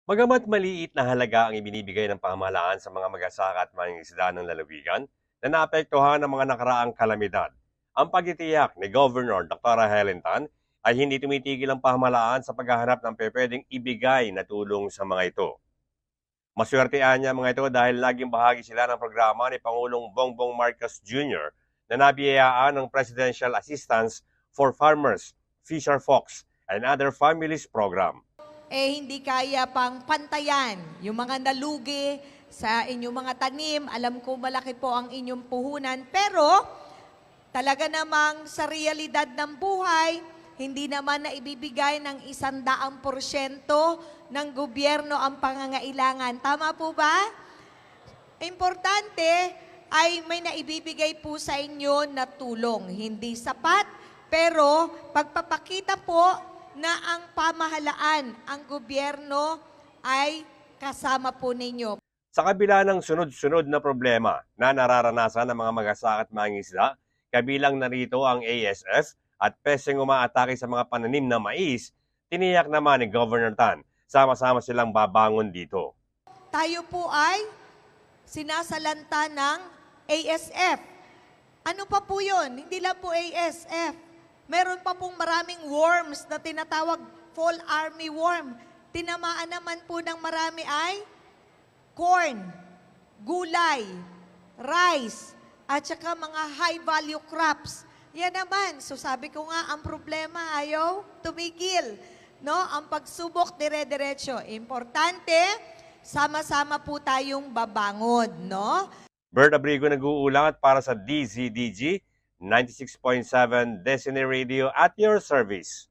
Bagamat maliit na halaga ang ibinibigay ng pamahalaan sa mga magsasaka at mangingisda ng lalawigan na naapektuhan ng mga nakaraang kalamidad, ang pagtitiyak ni Governor Dr. Helen Tan ay hindi tumitigil ang pamahalaan sa paghahanap ng pwedeng ibigay na tulong sa mga ito. Maswertean niya mga ito dahil laging bahagi sila ng programa ni Pangulong Bongbong Marcos Jr. na nabiyayaan ng Presidential Assistance for Farmers, Fisher Folks, and Other Families Program. Hindi kaya pang pantayan yung mga nalugi sa inyong mga tanim. Alam ko malaki po ang inyong puhunan, pero talaga namang sa realidad ng buhay, hindi naman na ibibigay ng 100% ng gobyerno ang pangangailangan. Tama po ba? Importante ay may naibibigay po sa inyo na tulong. Hindi sapat, pero pagpapakita po na ang pamahalaan, ang gobyerno ay kasama po ninyo. Sa kabila ng sunod-sunod na problema na nararanasan ng mga magsasaka at mangingisda, kabilang narito ang ASF at peseng umaatake sa mga pananim na mais, tiniyak naman ni Governor Tan, sama-sama silang babangon dito. Tayo po ay sinasalanta ng ASF. Ano pa po yun? Hindi lang po ASF. Meron pa pong maraming worms na tinatawag fall army worm. Tinamaan naman po ng marami ay corn, gulay, rice, at saka mga high value crops. Yan naman. So sabi ko nga, ang problema ayaw tumigil. No? Ang pagsubok dire-diretso. Importante, sama-sama po tayong babangon, no? Bert Abrigo nag-uulat para sa DZDG 96.7 Destiny Radio at your service.